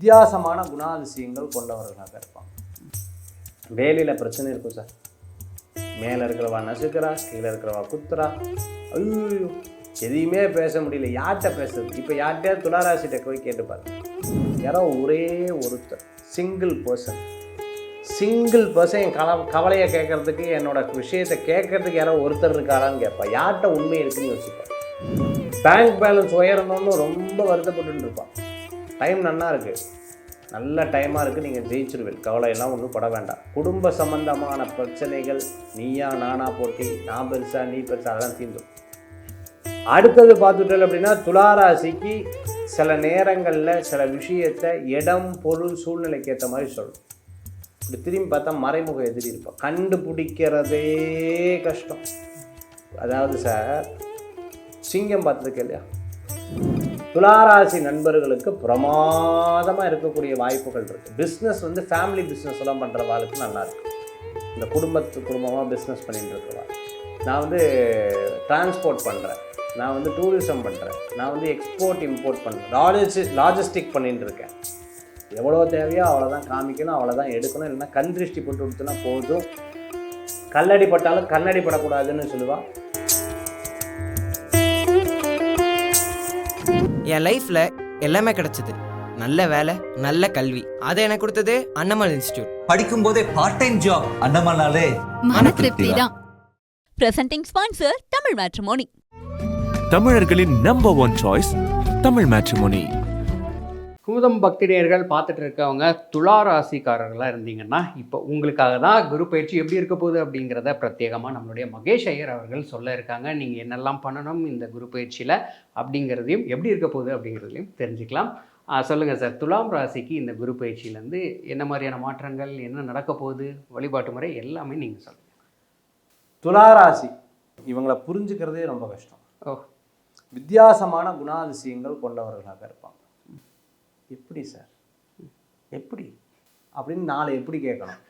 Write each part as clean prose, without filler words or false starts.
வித்தியாசமான குணாதிசயங்கள் கொண்டவர்களாக இருப்பாங்க. வேலையில் பிரச்சனை இருக்கும் சார். மேலே இருக்கிறவா நசுக்கிறா, கீழே இருக்கிறவா குத்துறா, ஐயோ எதையுமே பேச முடியல, யார்கிட்ட பேசுறது? இப்போ யார்கிட்டயாவது துளாராசிட்ட போய் கேட்டுப்பாரு. யாரோ ஒரே ஒருத்தர் சிங்கிள் பர்சன் என் கவலையை கேட்கறதுக்கு, என்னோட விஷயத்தை கேட்கறதுக்கு யாரோ ஒருத்தர் இருக்காரான்னு கேட்பா. யார்கிட்ட உண்மை இருக்குன்னு யோசிப்பான். பேங்க் பேலன்ஸ் உயரணும்னு ரொம்ப வருத்தப்பட்டு இருப்பான். டைம் நல்லா இருக்குது, நல்ல டைமாக இருக்குது, நீங்கள் ஜெயிச்சிருவீங்க, கவலையெல்லாம் ஒன்றும் பட வேண்டாம். குடும்ப சம்பந்தமான பிரச்சனைகள், நீயா நானா போட்டி, நான் பெருசா நீ பெருசா, அதெல்லாம் தீர்ந்துடும். அடுத்தது பார்த்துட்டோம் அப்படின்னா, துளாராசிக்கு சில நேரங்களில் சில விஷயத்தை இடம் பொருள் சூழ்நிலைக்கு ஏற்ற மாதிரி சொல்லணும். இப்படி திரும்பி பார்த்தா மறைமுக எதிரி இருப்பான், கண்டுபிடிக்கிறதே கஷ்டம். அதாவது சார், சிங்கம் பார்த்துருக்கு இல்லையா, துளாராசி நண்பர்களுக்கு பிரமாதமாக இருக்கக்கூடிய வாய்ப்புகள் இருக்குது. பிஸ்னஸ் வந்து ஃபேமிலி பிஸ்னஸ் எல்லாம் பண்ணுற வாழ்க்கை நல்லா இருக்குது. இந்த குடும்பமாக பிஸ்னஸ் பண்ணிட்டு இருக்கிறவா, நான் வந்து டிரான்ஸ்போர்ட் பண்ணுறேன், நான் வந்து டூரிசம் பண்ணுறேன், நான் வந்து எக்ஸ்போர்ட் இம்போர்ட் பண்ணுறேன், லாஜிஸ்டிக் பண்ணிட்டு இருக்கேன். எவ்வளோ தேவையோ அவ்வளோதான் காமிக்கணும், அவ்வளோதான் எடுக்கணும். இல்லைன்னா கண் திருஷ்டி போட்டு கொடுத்தோன்னா போதும். கல்லடி பட்டாலும் கண்ணடி படக்கூடாதுன்னு சொல்லுவாள். என் லைஃப்பில் எல்லாமே கிடச்சிது. நல்ல வேலை, நல்ல கல்வி, அதை எனக்கு கொடுத்தது அண்ணமால் இன்ஸ்டிடியூட். படிக்கும் போதே பார்ட் டைம் ஜாப், அண்ணமானாலே மன திருப்தி தான். Presenting sponsor Tamil matrimony. தமிழர்களின் number 1 choice Tamil matrimony. Kumudam Bhakthi நேயர்கள் பார்த்துட்டு இருக்கவங்க துளாராசிக்காரர்களாக இருந்தீங்கன்னா, இப்போ உங்களுக்காக தான் குரு பயிற்சி எப்படி இருக்க போகுது அப்படிங்கிறத பிரத்யேகமாக நம்மளுடைய மகேஷ் ஐயர் அவர்கள் சொல்ல இருக்காங்க. நீங்கள் என்னெல்லாம் பண்ணணும் இந்த குரு பயிற்சியில் அப்படிங்கிறதையும், எப்படி இருக்க போகுது அப்படிங்கிறதையும் தெரிஞ்சுக்கலாம். சொல்லுங்கள் சார், துலாம் ராசிக்கு இந்த குரு பயிற்சியிலேருந்து என்ன மாதிரியான மாற்றங்கள், என்ன நடக்க போகுது, வழிபாட்டு முறை எல்லாமே நீங்கள் சொல்லுங்கள். துளாராசி இவங்களை புரிஞ்சுக்கிறதே ரொம்ப கஷ்டம். வித்தியாசமான குணாதிசயங்கள் கொண்டவர்களாக இருப்பாங்க. எப்படி சார், எப்படி அப்படின்னு நாளை எப்படி கேட்கணும்,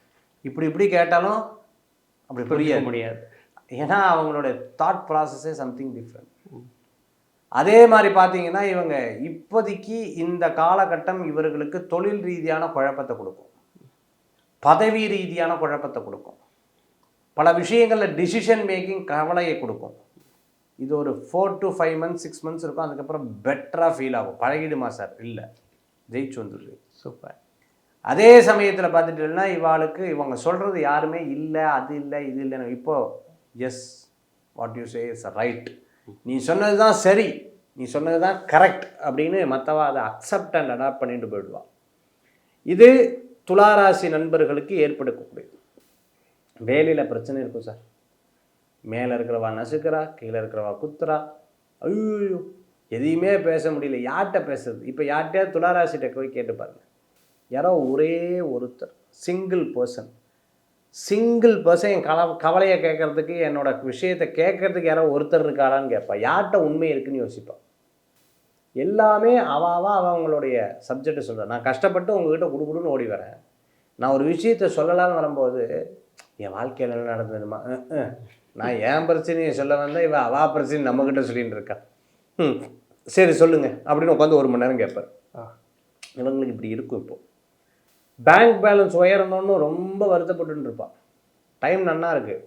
இப்படி கேட்டாலும் அப்படி புரிய முடியாது. ஏன்னா அவங்களுடைய தாட் ப்ராசஸே சம்திங் டிஃப்ரெண்ட். அதே மாதிரி பார்த்தீங்கன்னா, இவங்க இப்போதைக்கு இந்த காலகட்டம் இவர்களுக்கு தொழில் ரீதியான குழப்பத்தை கொடுக்கும், பதவி ரீதியான குழப்பத்தை கொடுக்கும், பல விஷயங்களில் டிசிஷன் மேக்கிங் கவலையை கொடுக்கும். இது ஒரு 4 to 5 months 6 months இருக்கும். அதுக்கப்புறம் பெட்டராக ஃபீல் ஆகும். பழகிடுமா சார்? இல்லை, ஜெயிச்சு வந்துடுது. சூப்பர். அதே சமயத்தில் பார்த்துட்டீங்கன்னா, இவங்க சொல்கிறது யாருமே இல்லை, அது இல்லை, இது இல்லைன்னு. இப்போது yes, what you say is right, நீ சொன்னது தான் சரி, நீ சொன்னது தான் கரெக்ட் அப்படின்னு மற்றவா அதை அக்செப்ட் அண்ட் அடாப்ட் பண்ணிட்டு போயிடுவா. இது துளாராசி நண்பர்களுக்கு ஏற்படுத்தக்கூடியது. வேலையில் பிரச்சனை இருக்கும் சார். மேலே இருக்கிறவா நசுக்கிறா, கீழே இருக்கிறவா குத்துறா, ஐயோ எதையுமே பேச முடியல, யார்கிட்ட பேசுறது? இப்போ யார்கிட்டயாவது துளாராசிட்ட போய் கேட்டுப்பாருங்க. யாரோ ஒரே ஒருத்தர் சிங்கிள் பர்சன் என் கவலையை கேட்கறதுக்கு, என்னோட விஷயத்தை கேட்கறதுக்கு யாரோ ஒருத்தர் இருக்காரான்னு கேட்பா. யார்கிட்ட உண்மை இருக்குன்னு யோசிப்பான். எல்லாமே அவங்களுடைய சப்ஜெக்டை சொல்கிறேன். நான் கஷ்டப்பட்டு உங்ககிட்ட குடுன்னு ஓடி வரேன். நான் ஒரு விஷயத்தை சொல்லலான்னு வரும்போது, என் வாழ்க்கையில் என்ன நடந்ததுமா, நான் என் பிரச்சனையை சொல்ல வந்தால் இவன் அவா பிரச்சனை நம்மக்கிட்ட சொல்லிகிட்டு இருக்கான். சரி சொல்லுங்கள் அப்படின்னு உட்காந்து 1 மணி நேரம் கேட்பார். இவங்களுக்கு இப்படி இருக்கும். இப்போது பேங்க் பேலன்ஸ் உயரணும்னு ரொம்ப வருத்தப்பட்டு இருப்பான். டைம் நல்லா இருக்குது,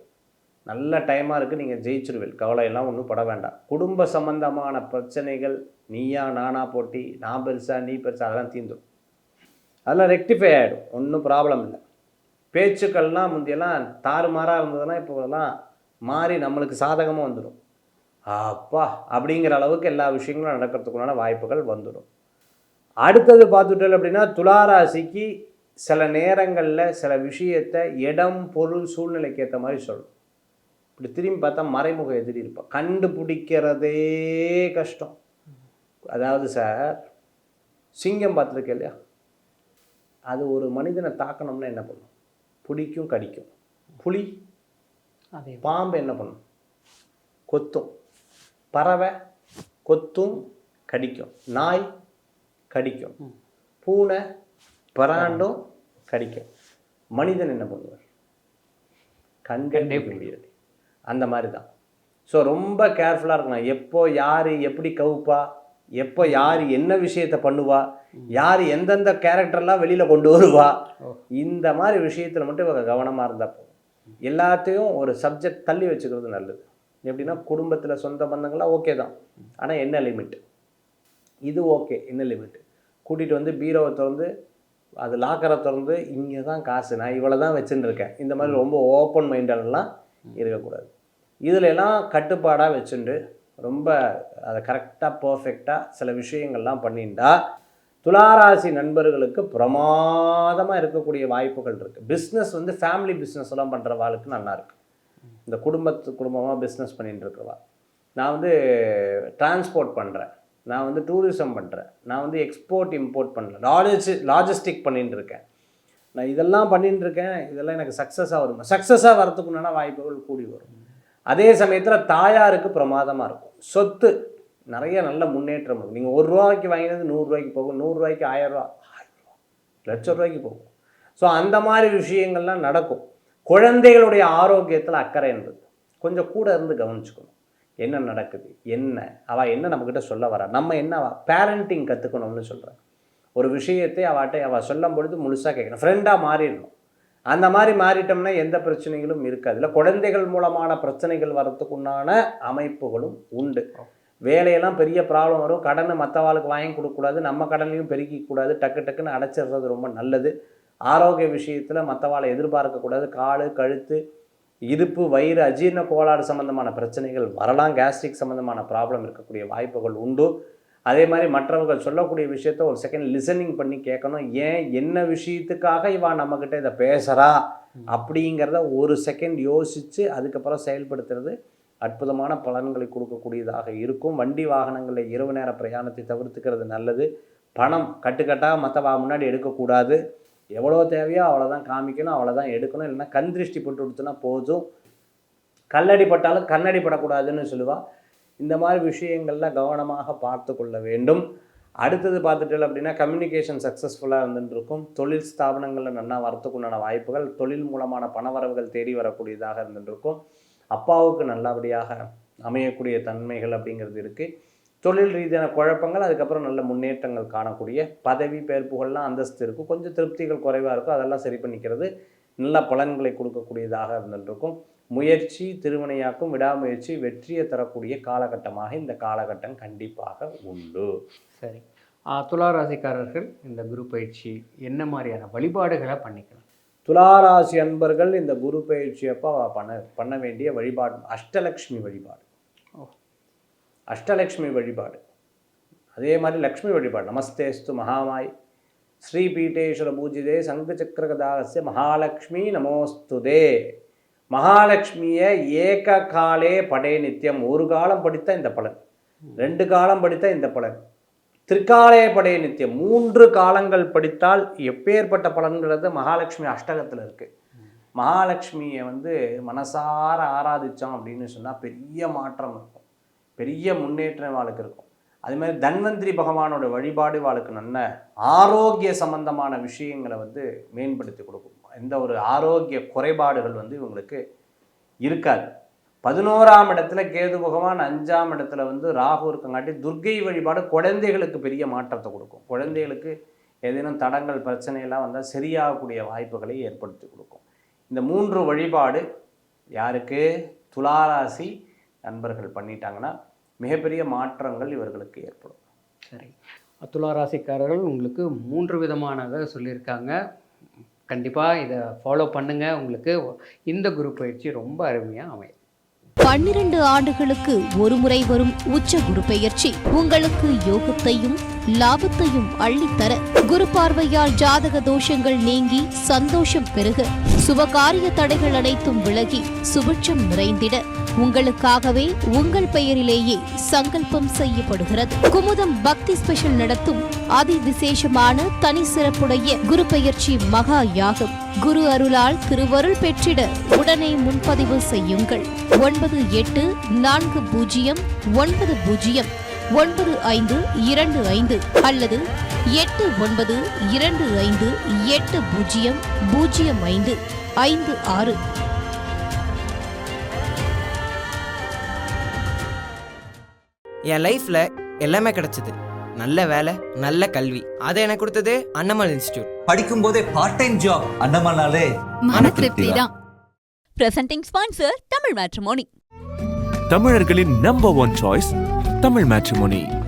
நல்ல டைமாக இருக்குது, நீங்கள் ஜெயிச்சிருவீங்க, கவலையெல்லாம் ஒன்றும் பட வேண்டாம். குடும்ப சம்பந்தமான பிரச்சனைகள், நீயா நானா போட்டி, நான் பெருசா நீ பெருசா, அதெல்லாம் தீர்ந்துடும், அதெல்லாம் ரெக்டிஃபை ஆகிடும், ஒன்றும் ப்ராப்ளம் இல்லை. பேச்சுக்கள்லாம் முந்தியெல்லாம் தாறுமாறாக இருந்ததுன்னா இப்போலாம் மாறி நம்மளுக்கு சாதகமாக வந்துடும். அப்பா அப்படிங்கிற அளவுக்கு எல்லா விஷயங்களும் நடக்கிறதுக்குள்ளான வாய்ப்புகள் வந்துடும். அடுத்தது பார்த்துட்டோம் அப்படின்னா, துளாராசிக்கு சில நேரங்களில் சில விஷயத்தை இடம் பொருள் சூழ்நிலைக்கு ஏற்ற மாதிரி சொல்லணும். இப்படி திரும்பி பார்த்தா மறைமுக எதிரி இருப்பான், கண்டுபிடிக்கிறதே கஷ்டம். அதாவது சார், சிங்கம் பார்த்துருக்கு இல்லையா, அது ஒரு மனிதனை தாக்கணும்னா என்ன பண்ணும்? பிடிக்கும், கடிக்கும். புலி, அதே பாம்பு என்ன பண்ணும்? கொத்தும். பறவை கொத்தும், கடிக்கும். நாய் கடிக்கும். பூனை பராண்டும் கடிக்கும். மனிதன் என்ன பண்ணுவார்? கண்டே முடியாது. அந்த மாதிரி தான். ஸோ ரொம்ப கேர்ஃபுல்லாக இருக்கணும். எப்போ யார் எப்படி கவுப்பா எப்போ யார் என்ன விஷயத்தை பண்ணுவா, யார் எந்தெந்த கேரக்டர்லாம் வெளியில் கொண்டு வருவா, இந்த மாதிரி விஷயத்தில் மட்டும் இவங்க கவனமாக இருந்தால் போதும். எல்லாத்தையும் ஒரு சப்ஜெக்ட் தள்ளி வச்சுக்கிறது நல்லது. எப்படின்னா குடும்பத்தில் சொந்த பந்தங்கள்லாம் ஓகே தான், ஆனால் என்ன லிமிட், இது ஓகே என்ன லிமிட், கூட்டிகிட்டு வந்து பீரோவை திறந்து அது லாக்கரை திறந்து இங்கே தான் காசு நான் இவ்வளோ தான் வச்சுன்னு இருக்கேன், இந்த மாதிரி ரொம்ப ஓப்பன் மைண்டடெல்லாம் இருக்கக்கூடாது. இதில் எல்லாம் கட்டுப்பாடாக வச்சுட்டு ரொம்ப அதை கரெக்டாக பர்ஃபெக்டாக சில விஷயங்கள்லாம் பண்ணிட்டா துளாராசி நண்பர்களுக்கு பிரமாதமாக இருக்கக்கூடிய வாய்ப்புகள் இருக்குது. பிஸ்னஸ் வந்து ஃபேமிலி பிஸ்னஸ் எல்லாம் பண்ணுற வாழ்க்கை நல்லாயிருக்கு. இந்த குடும்பமாக பிஸ்னஸ் பண்ணிட்டு இருக்கிறவா, நான் வந்து டிரான்ஸ்போர்ட் பண்ணுறேன், நான் வந்து டூரிசம் பண்ணுறேன், நான் வந்து எக்ஸ்போர்ட் இம்போர்ட் பண்ணுறேன், லாஜிஸ்டிக் பண்ணிட்டு இருக்கேன், நான் இதெல்லாம் பண்ணிட்டு இருக்கேன், இதெல்லாம் எனக்கு சக்ஸஸாக வரும். சக்ஸஸாக வரத்துக்குண்டான வாய்ப்புகள் கூடி வரும். அதே சமயத்தில் தாயாருக்கு பிரமாதமாக இருக்கும். சொத்து நிறைய நல்ல முன்னேற்றம் இருக்கும். நீங்கள் ₹1 வாங்கினது ₹100 போகும், ₹100 1000, ₹1,00,000 போகும். ஸோ அந்த மாதிரி விஷயங்கள்லாம் நடக்கும். குழந்தைகளுடைய ஆரோக்கியத்தில் அக்கறை என்பது கொஞ்சம் கூட இருந்து கவனிச்சுக்கணும். என்ன நடக்குது, என்ன அவள் என்ன நம்மக்கிட்ட சொல்ல வரா, நம்ம என்ன பேரண்டிங் கற்றுக்கணும்னு சொல்கிறேன். ஒரு விஷயத்தை அவள் சொல்லும் பொழுது முழுசாக கேட்கணும், ஃப்ரெண்டாக மாறிடணும். அந்த மாதிரி மாறிட்டோம்னா எந்த பிரச்சனைகளும் இருக்காது. இல்லை குழந்தைகள் மூலமான பிரச்சனைகள் வரத்துக்குண்டான அமைப்புகளும் உண்டு. வேலையெல்லாம் பெரிய ப்ராப்ளம் வரும். கடனை மற்றவாளுக்கு வாங்கி கொடுக்கக்கூடாது, நம்ம கடனையும் பெருக்கிக்கூடாது, டக்குன்னு அடைச்சிடுறது ரொம்ப நல்லது. ஆரோக்கிய விஷயத்தில் மற்றவாளை எதிர்பார்க்கக்கூடாது. கால் கழுத்து இடுப்பு வயிறு அஜீரண கோளாறு சம்மந்தமான பிரச்சனைகள் வரலாம். கேஸ்ட்ரிக் சம்மந்தமான ப்ராப்ளம் இருக்கக்கூடிய வாய்ப்புகள் உண்டு. அதே மாதிரி மற்றவர்கள் சொல்லக்கூடிய விஷயத்த ஒரு செகண்ட் லிசனிங் பண்ணி கேட்கணும். ஏன் என்ன விஷயத்துக்காக இவன் நம்மக்கிட்ட இதை பேசுகிறா அப்படிங்கிறத ஒரு செகண்ட் யோசித்து அதுக்கப்புறம் செயல்படுத்துறது அற்புதமான பலன்களை கொடுக்கக்கூடியதாக இருக்கும். வண்டி வாகனங்களில் இரவு நேர பிரயாணத்தை தவிர்த்துக்கிறது நல்லது. பணம் கட்டுக்கட்டாக மற்ற முன்னாடி எடுக்கக்கூடாது. எவ்வளோ தேவையோ அவ்வளோதான் காமிக்கணும், அவ்வளோதான் எடுக்கணும். இல்லைன்னா கண் திருஷ்டி போட்டு கொடுத்தோன்னா போதும். கல்லடி பட்டாலும் கண்ணடி படக்கூடாதுன்னு சொல்லுவாள். இந்த மாதிரி விஷயங்களில் கவனமாக பார்த்து கொள்ள வேண்டும். அடுத்தது பார்த்துட்டு அப்படின்னா கம்யூனிகேஷன் சக்ஸஸ்ஃபுல்லாக இருந்துட்டு இருக்கும். தொழில் ஸ்தாபனங்களில் நல்லா வரத்துக்குண்டான வாய்ப்புகள், தொழில் மூலமான பணவரவுகள் தேடி வரக்கூடியதாக இருந்துட்டு இருக்கும். அப்பாவுக்கு நல்லபடியாக அமையக்கூடிய தன்மைகள் அப்படிங்கிறது இருக்குது. தொழில் ரீதியான குழப்பங்கள், அதுக்கப்புறம் நல்ல முன்னேற்றங்கள் காணக்கூடிய பதவி பேர் புகழ்லாம் அந்தஸ்து இருக்கும். கொஞ்சம் திருப்திகள் குறைவாக இருக்கும், அதெல்லாம் சரி பண்ணிக்கிறது நல்ல பலன்களை கொடுக்கக்கூடியதாக இருந்துருக்கும். முயற்சி திருவினையாக்கும், விடாமுயற்சி வெற்றியை தரக்கூடிய காலகட்டமாக இந்த காலகட்டம் கண்டிப்பாக உண்டு. சரி, துளாராசிக்காரர்கள் இந்த குரு பயிற்சி என்ன மாதிரியான வழிபாடுகளை பண்ணிக்கலாம்? துளாராசி அன்பர்கள் இந்த குரு பயிற்சி அப்போ பண்ண வேண்டிய வழிபாடு அஷ்டலக்ஷ்மி வழிபாடு. அஷ்டலக்ஷ்மி வழிபாடு, அதே மாதிரி லக்ஷ்மி வழிபாடு. நமஸ்தேஸ்து மகாமாய் ஸ்ரீ பீட்டேஸ்வர பூஜிதே சங்கு சக்கரகதாஸ்ய மகாலட்சுமி நமோஸ்துதே. மகாலட்சுமியை ஏக காலே படே நித்தியம். ஒரு காலம் படித்த இந்த பலன், 2 காலம் படித்த இந்த பலன், திரிகாலே படே நித்தியம் 3 காலங்கள் படித்தால் எப்பேற்பட்ட பலன்கிறது மகாலட்சுமி அஷ்டகத்தில் இருக்குது. மகாலட்சுமியை மனசார ஆராதித்தோம் அப்படின்னு சொன்னால் பெரிய மாற்றம் இருக்கும், பெரிய முன்னேற்றம் வாழ்க்கை இருக்கும். அதே மாதிரி தன்வந்திரி பகவானோட வழிபாடு வாழ்க்கை நல்ல ஆரோக்கிய சம்பந்தமான விஷயங்களை மேம்படுத்தி கொடுக்கும். எந்த ஒரு ஆரோக்கிய குறைபாடுகள் இவங்களுக்கு இருக்காது. 11ஆம் இடத்துல கேது பகவான், 5ஆம் இடத்துல ராகு இருக்கங்காட்டி துர்க்கை வழிபாடு குழந்தைகளுக்கு பெரிய மாற்றத்தை கொடுக்கும். குழந்தைகளுக்கு ஏதேனும் தடங்கள் பிரச்சனையெல்லாம் வந்தால் சரியாகக்கூடிய வாய்ப்புகளை ஏற்படுத்தி கொடுக்கும். இந்த 3 வழிபாடு யாருக்கு துளாராசி நண்பர்கள் பண்ணிட்டாங்கன்னா மிகப்பெரிய மாற்றங்கள் இவர்களுக்கு ஏற்படும். சரி, துளாராசிக்காரர்கள் உங்களுக்கு 3 விதமானதை சொல்லியிருக்காங்க. கண்டிப்பாக இதை ஃபாலோ பண்ணுங்கள். உங்களுக்கு இந்த குரு பயிற்சி ரொம்ப அருமையாக அமையும். 12 ஆண்டுகளுக்கு ஒரு முறை வரும் உச்ச குரு பெயர்ச்சி உங்களுக்கு யோகத்தையும் லாபத்தையும் அள்ளித்தர, குரு பார்வையால் ஜாதக தோஷங்கள் நீங்கி சந்தோஷம் பெருக, சுபகாரிய தடைகள் அனைத்தும் விலகி சுபிட்சம் நிறைந்திட உங்களுக்காகவே உங்கள் பெயரிலேயே சங்கல்பம் செய்யப்படுகிறது. குமுதம் பக்தி ஸ்பெஷல் நடத்தும் அதி விசேஷமான தனி சிறப்புடைய குரு பெயர்ச்சி மகா யாகம். குரு அருளால் திருவருள் பெற்றிட உடனே முன்பதிவு செய்யுங்கள். 9840909525 அல்லது 8925800556. என் லைஃப்பில் எல்லாமே கிடைச்சது. நல்ல வேலை, நல்ல கல்வி. அதை எனக்கு கொடுத்தது அண்ணமால் இன்ஸ்டிடியூட். படிக்கும் போதே பார்ட் டைம் ஜாப் அண்ணமானாலே மன திருப்தி தான். Presenting sponsor Tamil matrimony. தமிழர்களின் number one choice Tamil matrimony.